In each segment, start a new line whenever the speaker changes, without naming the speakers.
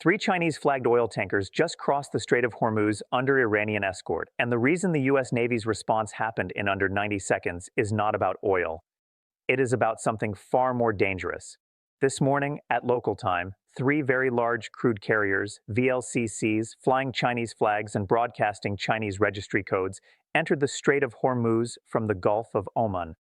Three Chinese-flagged oil tankers just crossed the Strait of Hormuz under Iranian escort, and the reason the U.S. Navy's response happened in under 90 seconds is not about oil. It is about something far more dangerous. This morning, at local time, three very large crude carriers, VLCCs, flying Chinese flags and broadcasting Chinese registry codes, entered the Strait of Hormuz from the Gulf of Oman.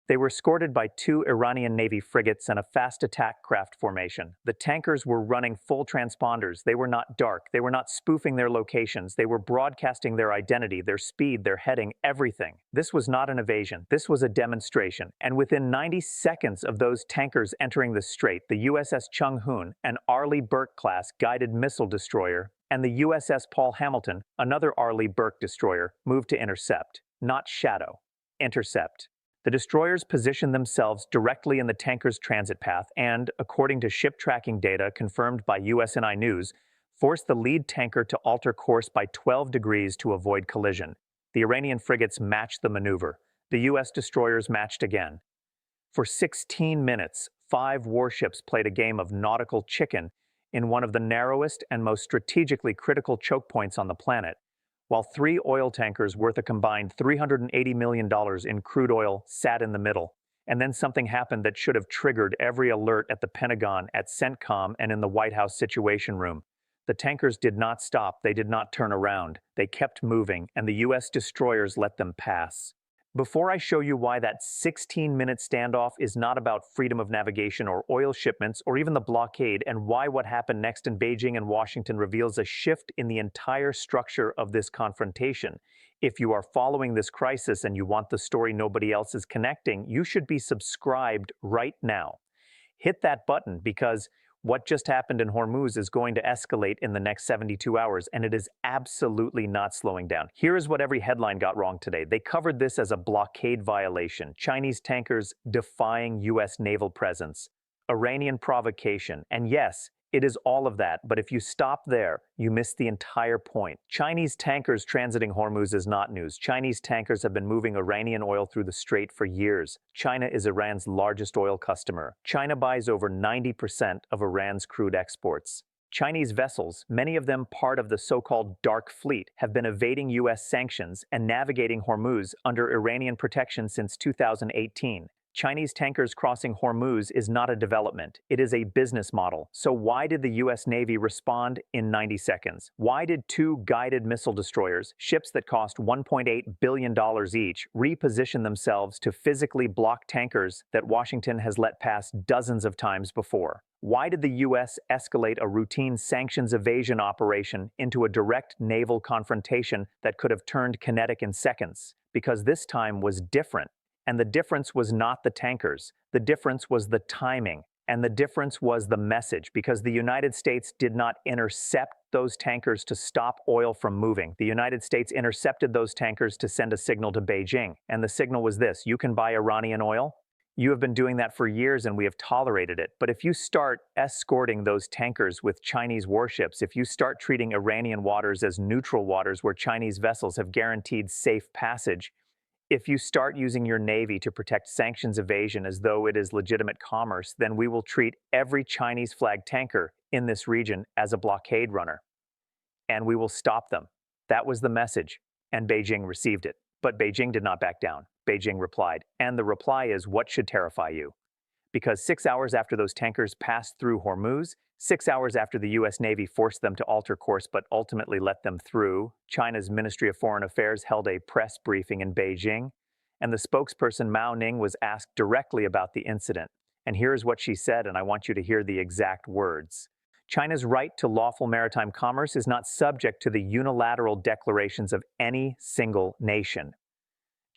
They were escorted by two Iranian Navy frigates and a fast attack craft formation. The tankers were running full transponders. They were not dark. They were not spoofing their locations. They were broadcasting their identity, their speed, their heading, everything. This was not an evasion. This was a demonstration. And within 90 seconds of those tankers entering the strait, the USS Chung Hoon, an Arleigh Burke-class guided missile destroyer, and the USS Paul Hamilton, another Arleigh Burke destroyer, moved to intercept. Not shadow. Intercept. The destroyers positioned themselves directly in the tanker's transit path and, according to ship tracking data confirmed by USNI News, forced the lead tanker to alter course by 12 degrees to avoid collision. The Iranian frigates matched the maneuver. The U.S. destroyers matched again. For 16 minutes, 5 warships played a game of nautical chicken in one of the narrowest and most strategically critical choke points on the planet, while 3 oil tankers worth a combined $380 million in crude oil sat in the middle. And then something happened that should have triggered every alert at the Pentagon, at CENTCOM, and in the White House Situation Room. The tankers did not stop, they did not turn around. They kept moving, and the U.S. destroyers let them pass. Before I show you why that 16-minute standoff is not about freedom of navigation or oil shipments or even the blockade, and why what happened next in Beijing and Washington reveals a shift in the entire structure of this confrontation, if you are following this crisis and you want the story nobody else is connecting, you should be subscribed right now. Hit that button because what just happened in Hormuz is going to escalate in the next 72 hours, and it is absolutely not slowing down. Here is what every headline got wrong today. They covered this as a blockade violation, Chinese tankers defying U.S. naval presence, Iranian provocation, and yes, it is all of that, but if you stop there, you miss the entire point. Chinese tankers transiting Hormuz is not news. Chinese tankers have been moving Iranian oil through the strait for years. China is Iran's largest oil customer. China buys over 90% of Iran's crude exports. Chinese vessels, many of them part of the so-called Dark Fleet, have been evading U.S. sanctions and navigating Hormuz under Iranian protection since 2018. Chinese tankers crossing Hormuz is not a development, it is a business model. So why did the U.S. Navy respond in 90 seconds? Why did 2 guided missile destroyers, ships that cost $1.8 billion each, reposition themselves to physically block tankers that Washington has let pass dozens of times before? Why did the U.S. escalate a routine sanctions evasion operation into a direct naval confrontation that could have turned kinetic in seconds? Because this time was different. And the difference was not the tankers. The difference was the timing. And the difference was the message, because the United States did not intercept those tankers to stop oil from moving. The United States intercepted those tankers to send a signal to Beijing. And the signal was this: you can buy Iranian oil. You have been doing that for years and we have tolerated it. But if you start escorting those tankers with Chinese warships, if you start treating Iranian waters as neutral waters where Chinese vessels have guaranteed safe passage, if you start using your Navy to protect sanctions evasion as though it is legitimate commerce, then we will treat every Chinese-flagged tanker in this region as a blockade runner. And we will stop them. That was the message, and Beijing received it. But Beijing did not back down. Beijing replied. And the reply is, what should terrify you? Because 6 hours after those tankers passed through Hormuz, 6 hours after the U.S. Navy forced them to alter course but ultimately let them through, China's Ministry of Foreign Affairs held a press briefing in Beijing, and the spokesperson Mao Ning was asked directly about the incident. And here is what she said, and I want you to hear the exact words. China's right to lawful maritime commerce is not subject to the unilateral declarations of any single nation.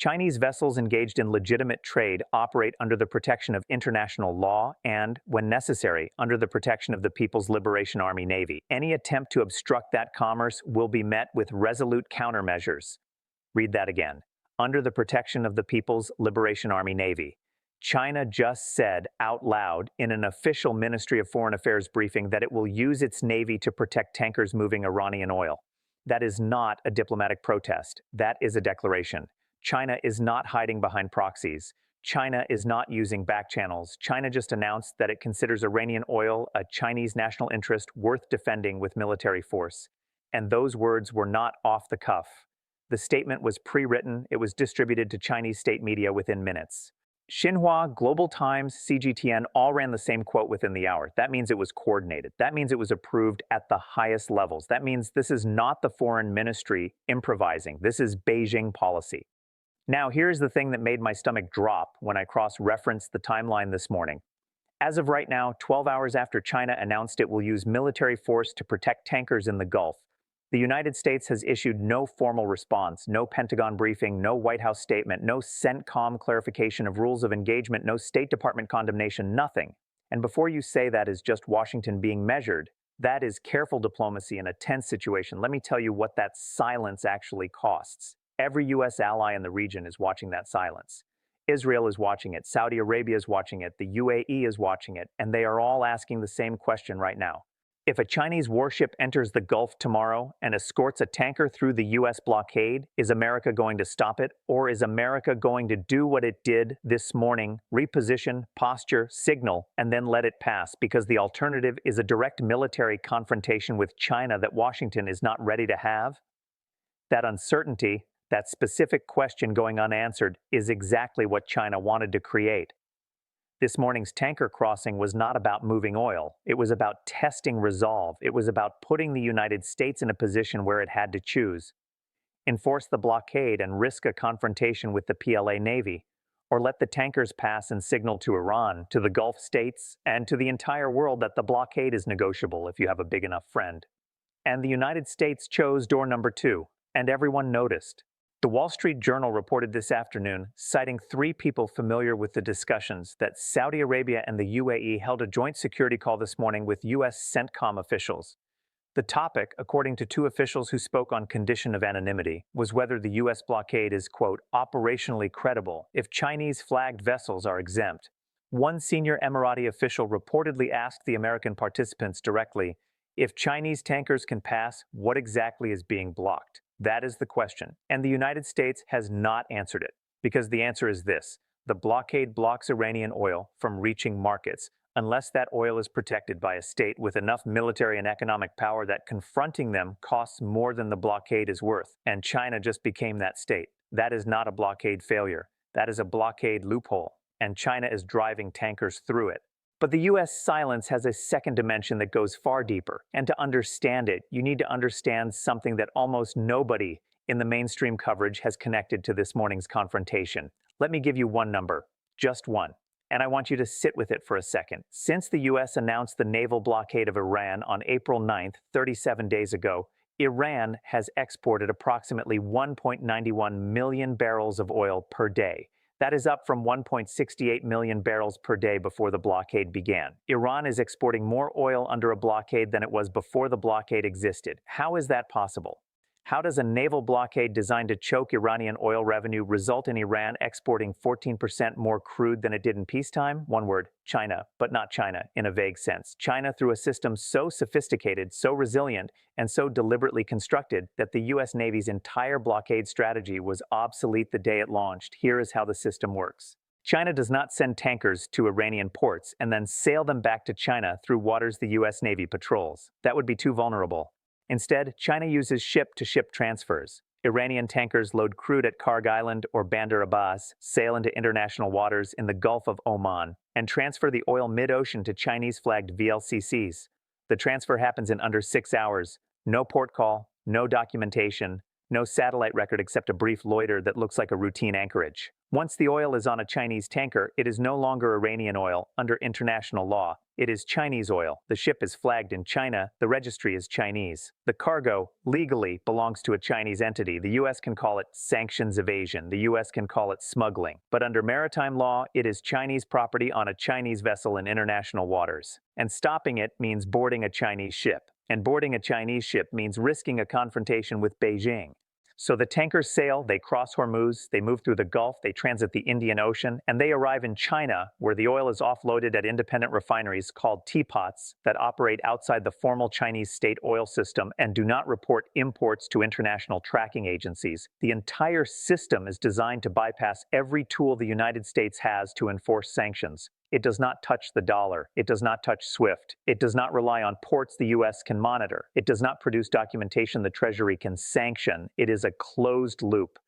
Chinese vessels engaged in legitimate trade operate under the protection of international law and, when necessary, under the protection of the People's Liberation Army Navy. Any attempt to obstruct that commerce will be met with resolute countermeasures. Read that again. Under the protection of the People's Liberation Army Navy. China just said out loud in an official Ministry of Foreign Affairs briefing that it will use its Navy to protect tankers moving Iranian oil. That is not a diplomatic protest. That is a declaration. China is not hiding behind proxies. China is not using back channels. China just announced that it considers Iranian oil a Chinese national interest worth defending with military force. And those words were not off the cuff. The statement was pre-written, it was distributed to Chinese state media within minutes. Xinhua, Global Times, CGTN all ran the same quote within the hour. That means it was coordinated. That means it was approved at the highest levels. That means this is not the foreign ministry improvising. This is Beijing policy. Now, here's the thing that made my stomach drop when I cross-referenced the timeline this morning. As of right now, 12 hours after China announced it will use military force to protect tankers in the Gulf, the United States has issued no formal response, no Pentagon briefing, no White House statement, no CENTCOM clarification of rules of engagement, no State Department condemnation, nothing. And before you say that is just Washington being measured, that is careful diplomacy in a tense situation. Let me tell you what that silence actually costs. Every U.S. ally in the region is watching that silence. Israel is watching it, Saudi Arabia is watching it, the UAE is watching it, and they are all asking the same question right now. If a Chinese warship enters the Gulf tomorrow and escorts a tanker through the U.S. blockade, is America going to stop it? Or is America going to do what it did this morning, reposition, posture, signal, and then let it pass? Because the alternative is a direct military confrontation with China that Washington is not ready to have. That uncertainty, that specific question going unanswered, is exactly what China wanted to create. This morning's tanker crossing was not about moving oil. It was about testing resolve. It was about putting the United States in a position where it had to choose. Enforce the blockade and risk a confrontation with the PLA Navy, or let the tankers pass and signal to Iran, to the Gulf states, and to the entire world that the blockade is negotiable if you have a big enough friend. And the United States chose door number 2, and everyone noticed. The Wall Street Journal reported this afternoon, citing 3 people familiar with the discussions, that Saudi Arabia and the UAE held a joint security call this morning with U.S. CENTCOM officials. The topic, according to 2 officials who spoke on condition of anonymity, was whether the U.S. blockade is, quote, operationally credible if Chinese-flagged vessels are exempt. One senior Emirati official reportedly asked the American participants directly, if Chinese tankers can pass, what exactly is being blocked? That is the question, and the United States has not answered it, because the answer is this: the blockade blocks Iranian oil from reaching markets, unless that oil is protected by a state with enough military and economic power that confronting them costs more than the blockade is worth, and China just became that state. That is not a blockade failure. That is a blockade loophole, and China is driving tankers through it. But the U.S. silence has a second dimension that goes far deeper, and to understand it, you need to understand something that almost nobody in the mainstream coverage has connected to this morning's confrontation. Let me give you one number, just one, and I want you to sit with it for a second. Since the U.S. announced the naval blockade of Iran on April 9th, 37 days ago, Iran has exported approximately 1.91 million barrels of oil per day. That is up from 1.68 million barrels per day before the blockade began. Iran is exporting more oil under a blockade than it was before the blockade existed. How is that possible? How does a naval blockade designed to choke Iranian oil revenue result in Iran exporting 14% more crude than it did in peacetime? One word, China, but not China in a vague sense. China through a system so sophisticated, so resilient, and so deliberately constructed that the U.S. Navy's entire blockade strategy was obsolete the day it launched. Here is how the system works. China does not send tankers to Iranian ports and then sail them back to China through waters the U.S. Navy patrols. That would be too vulnerable. Instead, China uses ship-to-ship transfers. Iranian tankers load crude at Karg Island or Bandar Abbas, sail into international waters in the Gulf of Oman, and transfer the oil mid-ocean to Chinese-flagged VLCCs. The transfer happens in under 6 hours. No port call, no documentation, no satellite record except a brief loiter that looks like a routine anchorage. Once the oil is on a Chinese tanker, it is no longer Iranian oil under international law. It is Chinese oil. The ship is flagged in China. The registry is Chinese. The cargo, legally, belongs to a Chinese entity. The U.S. can call it sanctions evasion. The U.S. can call it smuggling. But under maritime law, it is Chinese property on a Chinese vessel in international waters. And stopping it means boarding a Chinese ship. And boarding a Chinese ship means risking a confrontation with Beijing. So the tankers sail, they cross Hormuz, they move through the Gulf, they transit the Indian Ocean, and they arrive in China, where the oil is offloaded at independent refineries called teapots that operate outside the formal Chinese state oil system and do not report imports to international tracking agencies. The entire system is designed to bypass every tool the United States has to enforce sanctions. It does not touch the dollar. It does not touch SWIFT. It does not rely on ports the U.S. can monitor. It does not produce documentation the Treasury can sanction. It is a closed loop,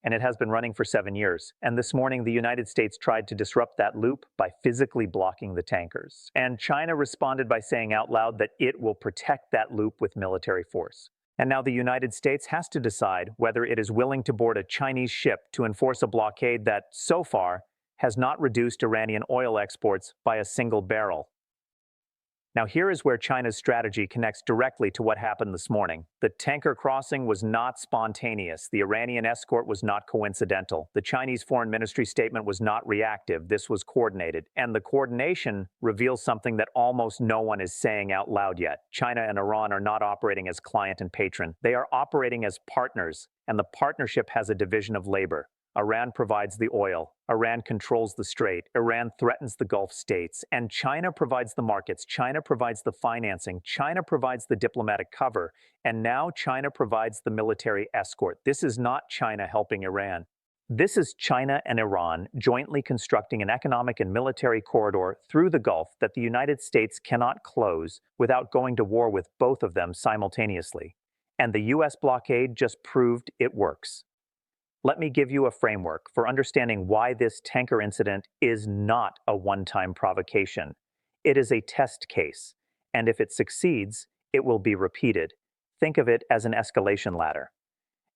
and it has been running for 7 years. And this morning, the United States tried to disrupt that loop by physically blocking the tankers. And China responded by saying out loud that it will protect that loop with military force. And now the United States has to decide whether it is willing to board a Chinese ship to enforce a blockade that, so far, has not reduced Iranian oil exports by a single barrel. Now here is where China's strategy connects directly to what happened this morning. The tanker crossing was not spontaneous. The Iranian escort was not coincidental. The Chinese Foreign Ministry statement was not reactive. This was coordinated. And the coordination reveals something that almost no one is saying out loud yet. China and Iran are not operating as client and patron. They are operating as partners, and the partnership has a division of labor. Iran provides the oil. Iran controls the strait. Iran threatens the Gulf states. And China provides the markets. China provides the financing. China provides the diplomatic cover. And now China provides the military escort. This is not China helping Iran. This is China and Iran jointly constructing an economic and military corridor through the Gulf that the United States cannot close without going to war with both of them simultaneously. And the U.S. blockade just proved it works. Let me give you a framework for understanding why this tanker incident is not a one-time provocation. It is a test case, and if it succeeds, it will be repeated. Think of it as an escalation ladder.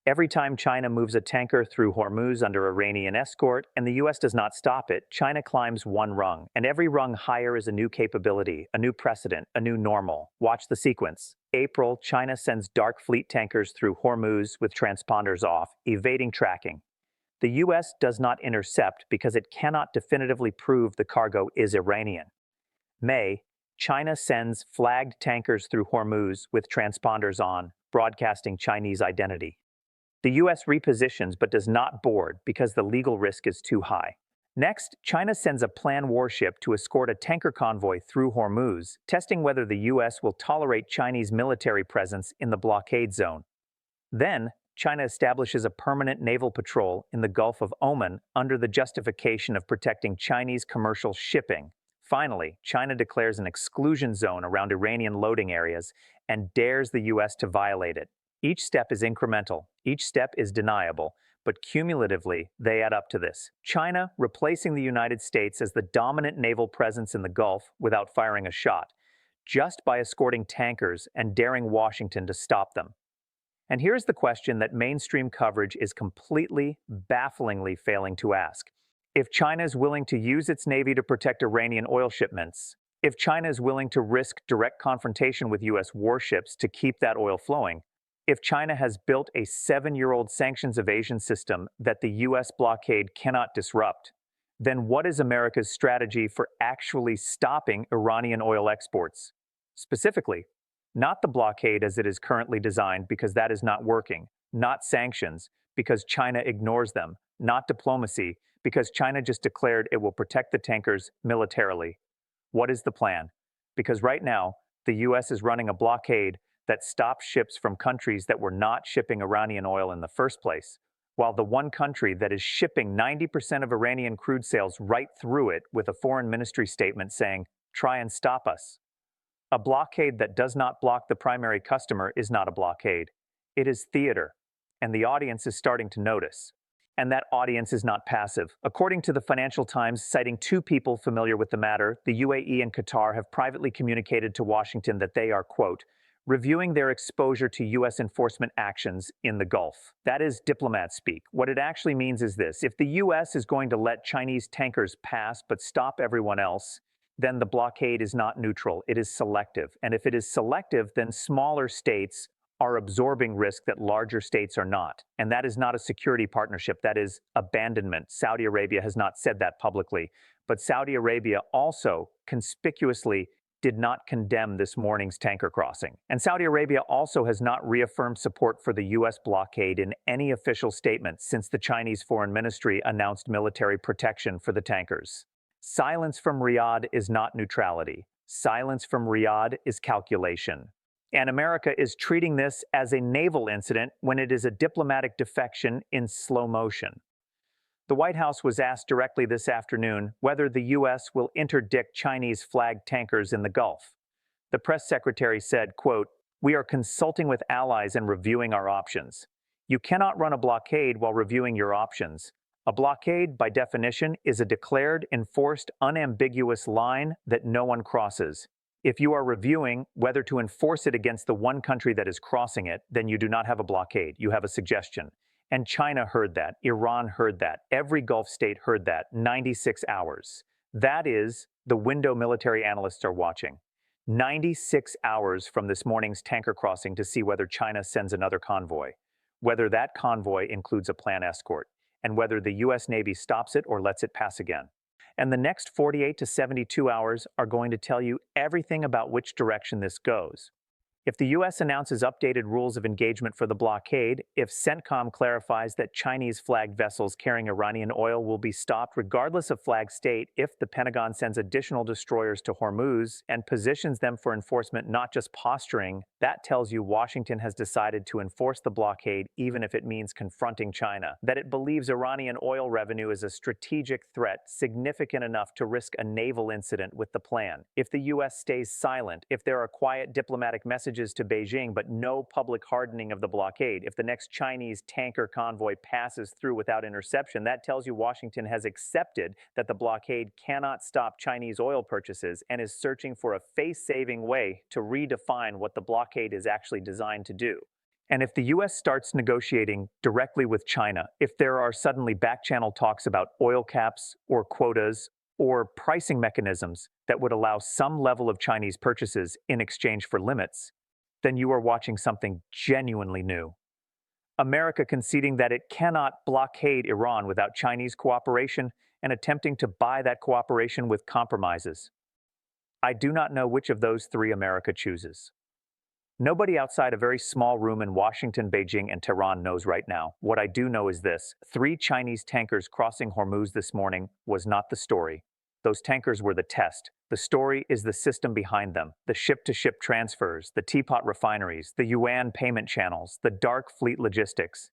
Every time China moves a tanker through Hormuz under Iranian escort and the U.S. does not stop it, China climbs one rung, and every rung higher is a new capability, a new precedent, a new normal. Watch the sequence. April, China sends dark fleet tankers through Hormuz with transponders off, evading tracking. The U.S. does not intercept because it cannot definitively prove the cargo is Iranian. May, China sends flagged tankers through Hormuz with transponders on, broadcasting Chinese identity. The U.S. repositions but does not board because the legal risk is too high. Next, China sends a planned warship to escort a tanker convoy through Hormuz, testing whether the U.S. will tolerate Chinese military presence in the blockade zone. Then, China establishes a permanent naval patrol in the Gulf of Oman under the justification of protecting Chinese commercial shipping. Finally, China declares an exclusion zone around Iranian loading areas and dares the U.S. to violate it. Each step is incremental, each step is deniable, but cumulatively, they add up to this. China replacing the United States as the dominant naval presence in the Gulf without firing a shot, just by escorting tankers and daring Washington to stop them. And here's the question that mainstream coverage is completely, bafflingly failing to ask. If China is willing to use its navy to protect Iranian oil shipments, if China is willing to risk direct confrontation with U.S. warships to keep that oil flowing, if China has built a 7-year-old sanctions evasion system that the U.S. blockade cannot disrupt, then what is America's strategy for actually stopping Iranian oil exports? Specifically, not the blockade as it is currently designed because that is not working, not sanctions because China ignores them, not diplomacy because China just declared it will protect the tankers militarily. What is the plan? Because right now, the U.S. is running a blockade that stops ships from countries that were not shipping Iranian oil in the first place, while the one country that is shipping 90% of Iranian crude sales right through it with a foreign ministry statement saying, "Try and stop us." A blockade that does not block the primary customer is not a blockade. It is theater, and the audience is starting to notice. And that audience is not passive. According to the Financial Times, citing 2 people familiar with the matter, the UAE and Qatar have privately communicated to Washington that they are, quote, reviewing their exposure to U.S. enforcement actions in the Gulf. That is diplomat speak. What it actually means is this: if the U.S. is going to let Chinese tankers pass but stop everyone else, then the blockade is not neutral, it is selective. And if it is selective, then smaller states are absorbing risk that larger states are not. And that is not a security partnership, that is abandonment. Saudi Arabia has not said that publicly, but Saudi Arabia also conspicuously did not condemn this morning's tanker crossing. And Saudi Arabia also has not reaffirmed support for the U.S. blockade in any official statement since the Chinese Foreign Ministry announced military protection for the tankers. Silence from Riyadh is not neutrality. Silence from Riyadh is calculation. And America is treating this as a naval incident when it is a diplomatic defection in slow motion. The White House was asked directly this afternoon whether the U.S. will interdict Chinese-flagged tankers in the Gulf. The press secretary said, quote, "We are consulting with allies and reviewing our options. You cannot run a blockade while reviewing your options. A blockade, by definition, is a declared, enforced, unambiguous line that no one crosses. If you are reviewing whether to enforce it against the one country that is crossing it, then you do not have a blockade, you have a suggestion." And China heard that, Iran heard that, every Gulf state heard that, 96 hours. That is the window military analysts are watching. 96 hours from this morning's tanker crossing to see whether China sends another convoy, whether that convoy includes a planned escort, and whether the U.S. Navy stops it or lets it pass again. And the next 48 to 72 hours are going to tell you everything about which direction this goes. If the U.S. announces updated rules of engagement for the blockade, if CENTCOM clarifies that Chinese-flagged vessels carrying Iranian oil will be stopped regardless of flag state, if the Pentagon sends additional destroyers to Hormuz and positions them for enforcement, not just posturing, that tells you Washington has decided to enforce the blockade even if it means confronting China, that it believes Iranian oil revenue is a strategic threat significant enough to risk a naval incident with the plan. If the U.S. stays silent, if there are quiet diplomatic messages to Beijing but no public hardening of the blockade, if the next Chinese tanker convoy passes through without interception, that tells you Washington has accepted that the blockade cannot stop Chinese oil purchases and is searching for a face-saving way to redefine what the blockade is actually designed to do. And if the U.S. starts negotiating directly with China, if there are suddenly back-channel talks about oil caps or quotas or pricing mechanisms that would allow some level of Chinese purchases in exchange for limits, then you are watching something genuinely new. America conceding that it cannot blockade Iran without Chinese cooperation and attempting to buy that cooperation with compromises. I do not know which of those three America chooses. Nobody outside a very small room in Washington, Beijing, and Tehran knows right now. What I do know is this: 3 Chinese tankers crossing Hormuz this morning was not the story. Those tankers were the test. The story is the system behind them, the ship-to-ship transfers, the teapot refineries, the yuan payment channels, the dark fleet logistics,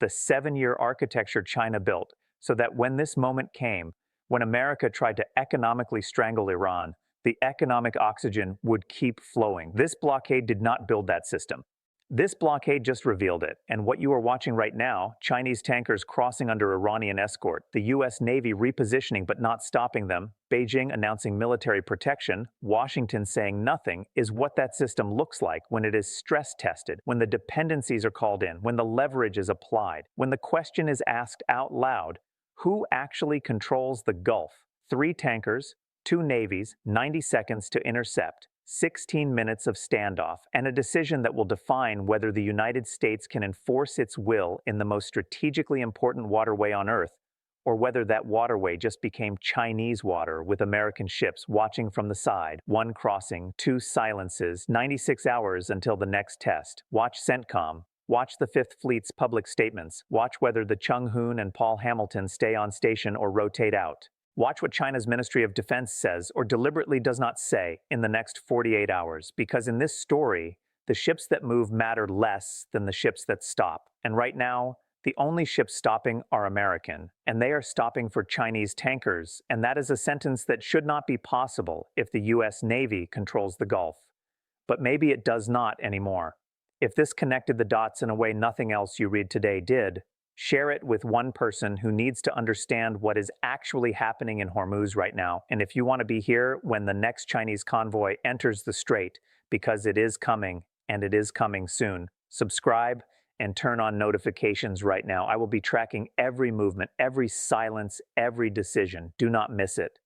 the 7-year architecture China built so that when this moment came, when America tried to economically strangle Iran, the economic oxygen would keep flowing. This blockade did not build that system. This blockade just revealed it, and what you are watching right now, Chinese tankers crossing under Iranian escort, the U.S. Navy repositioning but not stopping them, Beijing announcing military protection, Washington saying nothing, is what that system looks like when it is stress-tested, when the dependencies are called in, when the leverage is applied, when the question is asked out loud, who actually controls the Gulf? 3 tankers, 2 navies, 90 seconds to intercept, 16 minutes of standoff, and a decision that will define whether the United States can enforce its will in the most strategically important waterway on Earth, or whether that waterway just became Chinese water with American ships watching from the side, 1 crossing, 2 silences, 96 hours until the next test. Watch CENTCOM. Watch the Fifth Fleet's public statements. Watch whether the Chung Hoon and Paul Hamilton stay on station or rotate out. Watch what China's Ministry of Defense says or deliberately does not say in the next 48 hours, because in this story, the ships that move matter less than the ships that stop. And right now, the only ships stopping are American, and they are stopping for Chinese tankers, and that is a sentence that should not be possible if the U.S. Navy controls the Gulf. But maybe it does not anymore. If this connected the dots in a way nothing else you read today did, share it with one person who needs to understand what is actually happening in Hormuz right now. And if you want to be here when the next Chinese convoy enters the strait, because it is coming, and it is coming soon, subscribe and turn on notifications right now. I will be tracking every movement, every silence, every decision. Do not miss it.